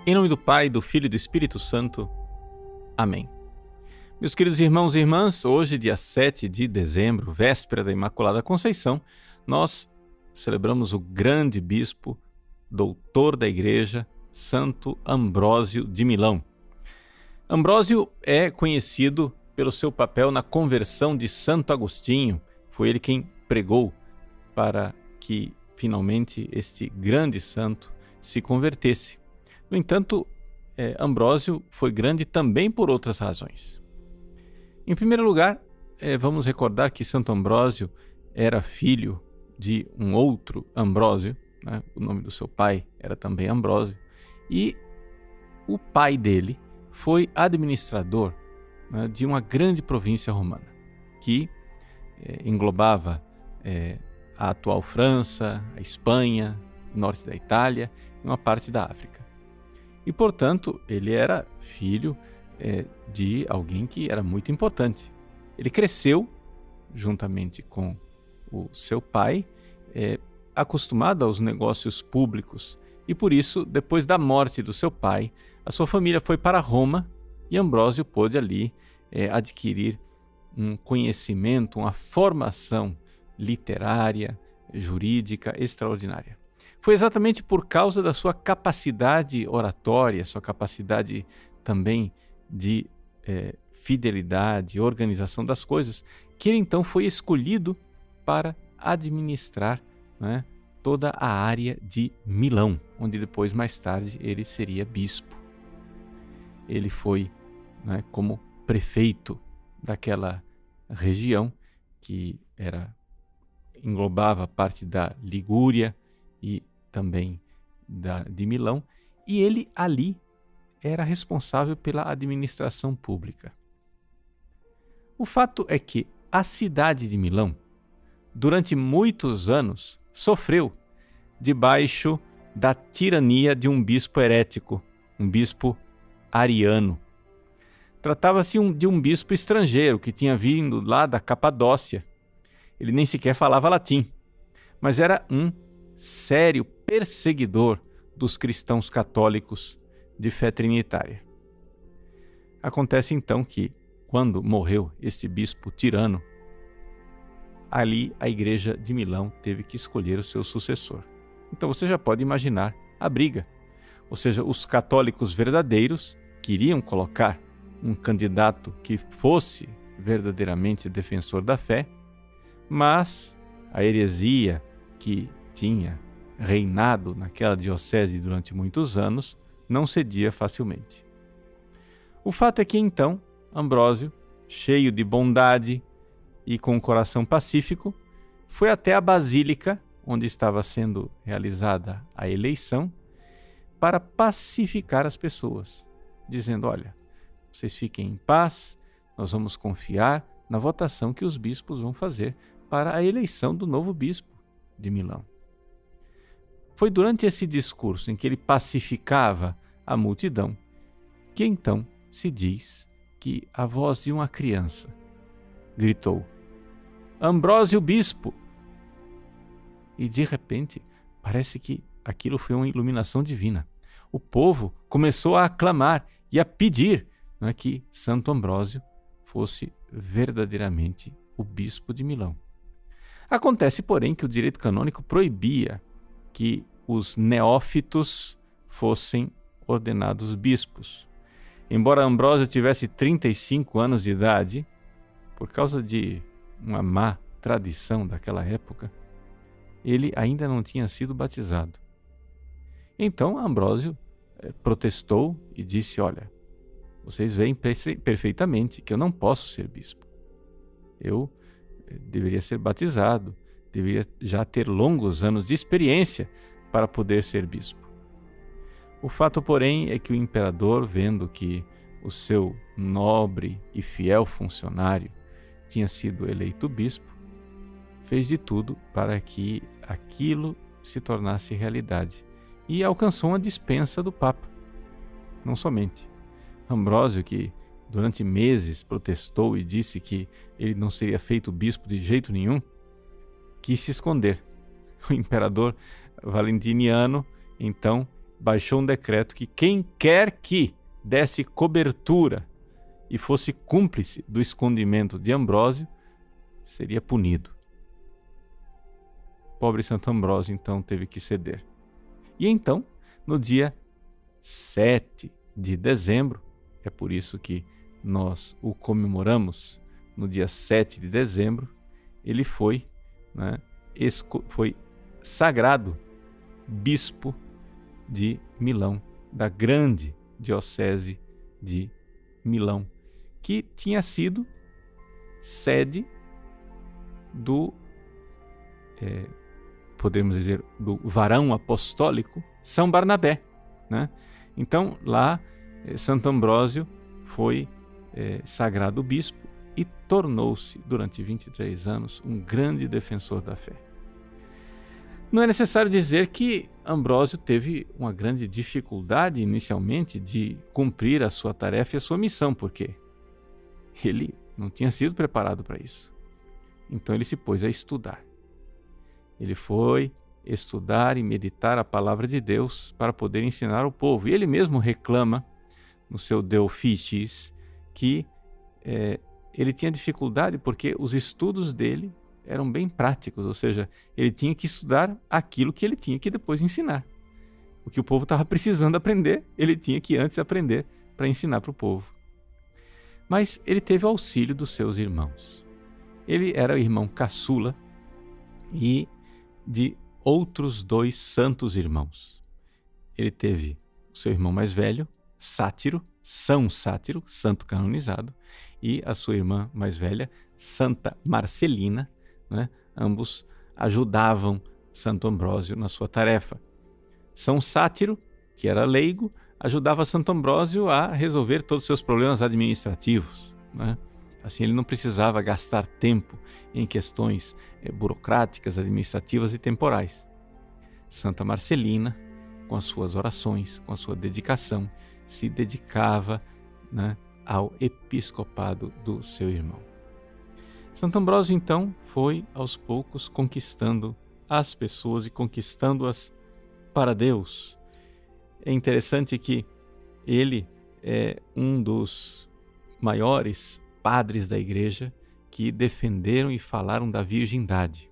Em nome do Pai, do Filho e do Espírito Santo. Amém. Meus queridos irmãos e irmãs, hoje, dia 7 de dezembro, véspera da Imaculada Conceição, nós celebramos o grande bispo, doutor da Igreja, Santo Ambrósio de Milão. Ambrósio é conhecido pelo seu papel na conversão de Santo Agostinho. Foi ele quem pregou para que, finalmente, este grande santo se convertesse. No entanto, Ambrósio foi grande também por outras razões. Em primeiro lugar, vamos recordar que Santo Ambrósio era filho de um outro Ambrósio, né? O nome do seu pai era também Ambrósio, e o pai dele foi administrador, né, de uma grande província romana, que englobava a atual França, a Espanha, o norte da Itália e uma parte da África. E, portanto, ele era filho de alguém que era muito importante. Ele cresceu, juntamente com o seu pai, acostumado aos negócios públicos. E, por isso, depois da morte do seu pai, a sua família foi para Roma e Ambrósio pôde ali adquirir um conhecimento, uma formação literária, jurídica extraordinária. Foi exatamente por causa da sua capacidade oratória, sua capacidade também de fidelidade, organização das coisas, que ele então foi escolhido para administrar, né, toda a área de Milão, onde depois, mais tarde, ele seria bispo. Ele foi, né, como prefeito daquela região que englobava parte da Ligúria e também de Milão, e ele ali era responsável pela administração pública. O fato é que a cidade de Milão, durante muitos anos, sofreu debaixo da tirania de um bispo herético, um bispo ariano. Tratava-se de um bispo estrangeiro que tinha vindo lá da Capadócia. Ele nem sequer falava latim, mas era um sério perseguidor dos cristãos católicos de fé trinitária. Acontece então que, quando morreu esse bispo tirano, ali a Igreja de Milão teve que escolher o seu sucessor. Então você já pode imaginar a briga. Ou seja, os católicos verdadeiros queriam colocar um candidato que fosse verdadeiramente defensor da fé, mas a heresia que tinha reinado naquela diocese durante muitos anos não cedia facilmente. O fato é que então Ambrósio, cheio de bondade e com um coração pacífico, foi até a basílica onde estava sendo realizada a eleição para pacificar as pessoas, dizendo: olha, vocês fiquem em paz, nós vamos confiar na votação que os bispos vão fazer para a eleição do novo bispo de Milão. Foi durante esse discurso em que ele pacificava a multidão que então se diz que a voz de uma criança gritou: Ambrósio bispo! E de repente parece que aquilo foi uma iluminação divina. O povo começou a aclamar e a pedir, né, que Santo Ambrósio fosse verdadeiramente o bispo de Milão. Acontece, porém, que o direito canônico proibia que os neófitos fossem ordenados bispos. Embora Ambrósio tivesse 35 anos de idade, por causa de uma má tradição daquela época, ele ainda não tinha sido batizado. Então Ambrósio protestou e disse: olha, vocês veem perfeitamente que eu não posso ser bispo. Eu deveria ser batizado, deveria já ter longos anos de experiência para poder ser bispo. O fato, porém, é que o imperador, vendo que o seu nobre e fiel funcionário tinha sido eleito bispo, fez de tudo para que aquilo se tornasse realidade e alcançou uma dispensa do Papa. Não somente Ambrósio, que durante meses protestou e disse que ele não seria feito bispo de jeito nenhum, quis se esconder. O imperador Valentiniano, então, baixou um decreto que quem quer que desse cobertura e fosse cúmplice do escondimento de Ambrósio seria punido. Pobre Santo Ambrósio, então, teve que ceder. E então, no dia 7 de dezembro, é por isso que nós o comemoramos no dia 7 de dezembro, ele foi, foi sagrado bispo de Milão, da grande diocese de Milão, que tinha sido sede do, podemos dizer, do varão apostólico São Barnabé, Então, lá, Santo Ambrósio foi sagrado bispo e tornou-se, durante 23 anos, um grande defensor da fé. Não é necessário dizer que Ambrósio teve uma grande dificuldade inicialmente de cumprir a sua tarefa e a sua missão, porque ele não tinha sido preparado para isso. Então ele se pôs a estudar. Ele foi estudar e meditar a palavra de Deus para poder ensinar ao povo. E ele mesmo reclama no seu De Officiis que ele tinha dificuldade porque os estudos dele eram bem práticos, ou seja, ele tinha que estudar aquilo que ele tinha que depois ensinar. O que o povo estava precisando aprender, ele tinha que antes aprender para ensinar para o povo. Mas ele teve auxílio dos seus irmãos. Ele era o irmão caçula e de outros 2 santos irmãos. Ele teve o seu irmão mais velho, Sátiro, São Sátiro, santo canonizado, e a sua irmã mais velha, Santa Marcelina, Ambos ajudavam Santo Ambrósio na sua tarefa. São Sátiro, que era leigo, ajudava Santo Ambrósio a resolver todos os seus problemas administrativos. Assim, ele não precisava gastar tempo em questões burocráticas, administrativas e temporais. Santa Marcelina, com as suas orações, com a sua dedicação, se dedicava ao episcopado do seu irmão. Santo Ambrósio, então, foi aos poucos conquistando as pessoas e conquistando-as para Deus. É interessante que ele é um dos maiores padres da igreja que defenderam e falaram da virgindade.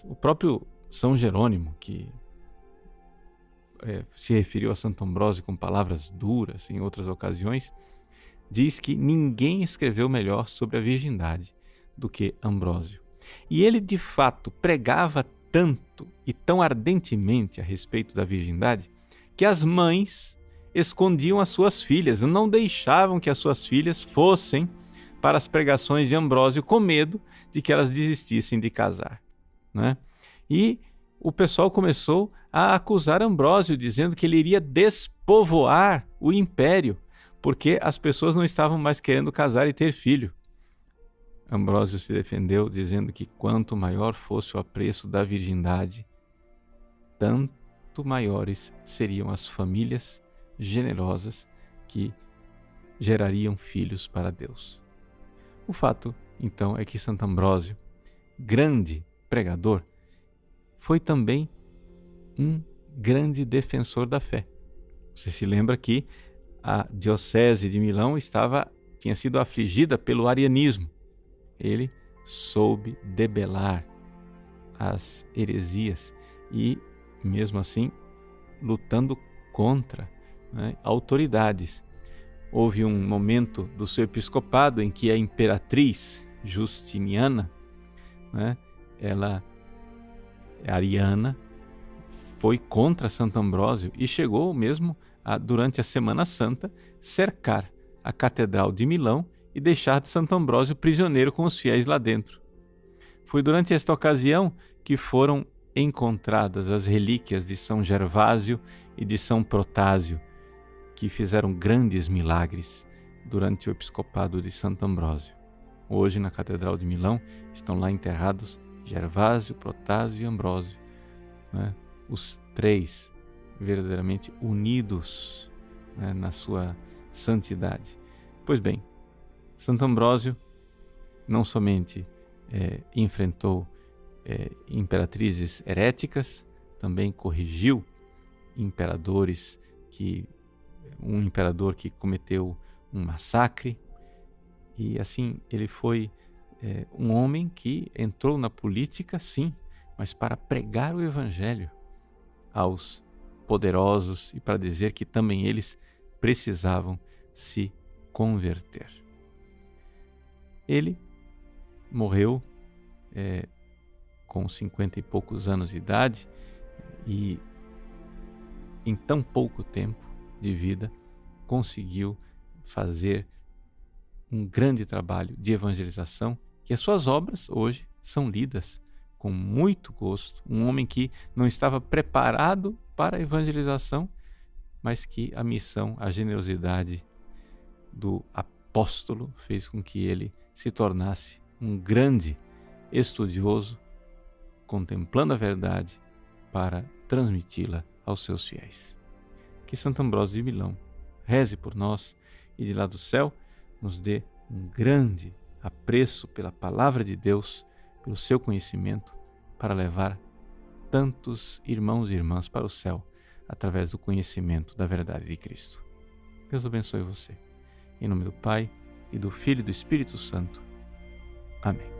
O próprio São Jerônimo, que se referiu a Santo Ambrósio com palavras duras em outras ocasiões, diz que ninguém escreveu melhor sobre a virgindade do que Ambrósio. E ele, de fato, pregava tanto e tão ardentemente a respeito da virgindade que as mães escondiam as suas filhas, não deixavam que as suas filhas fossem para as pregações de Ambrósio com medo de que elas desistissem de casar. E o pessoal começou a acusar Ambrósio, dizendo que ele iria despovoar o império, porque as pessoas não estavam mais querendo casar e ter filho. Ambrósio se defendeu, dizendo que quanto maior fosse o apreço da virgindade, tanto maiores seriam as famílias generosas que gerariam filhos para Deus. O fato, então, é que Santo Ambrósio, grande pregador, foi também um grande defensor da fé. Você se lembra que a diocese de Milão tinha sido afligida pelo arianismo. Ele soube debelar as heresias e, mesmo assim, lutando contra autoridades. Houve um momento do seu episcopado em que a imperatriz Justiniana, ela ariana, foi contra Santo Ambrósio e chegou mesmo durante a Semana Santa, cercar a Catedral de Milão e deixar de Santo Ambrósio prisioneiro com os fiéis lá dentro. Foi durante esta ocasião que foram encontradas as relíquias de São Gervásio e de São Protásio, que fizeram grandes milagres durante o episcopado de Santo Ambrósio. Hoje, na Catedral de Milão, estão lá enterrados Gervásio, Protásio e Ambrósio, os 3 verdadeiramente unidos na sua santidade. Pois bem, Santo Ambrósio não somente enfrentou imperatrizes heréticas, também corrigiu imperadores, um imperador que cometeu um massacre. E assim, ele foi um homem que entrou na política, sim, mas para pregar o evangelho aos poderosos e para dizer que também eles precisavam se converter. Ele morreu com 50 e poucos anos de idade e em tão pouco tempo de vida conseguiu fazer um grande trabalho de evangelização, e as suas obras hoje são lidas com muito gosto. Um homem que não estava preparado para a evangelização, mas que a missão, a generosidade do apóstolo fez com que ele se tornasse um grande estudioso, contemplando a verdade para transmiti-la aos seus fiéis. Que Santo Ambrósio de Milão reze por nós e de lá do céu nos dê um grande apreço pela palavra de Deus, pelo seu conhecimento, para levar tantos irmãos e irmãs para o céu através do conhecimento da verdade de Cristo. Deus abençoe você. Em nome do Pai, e do Filho e do Espírito Santo. Amém.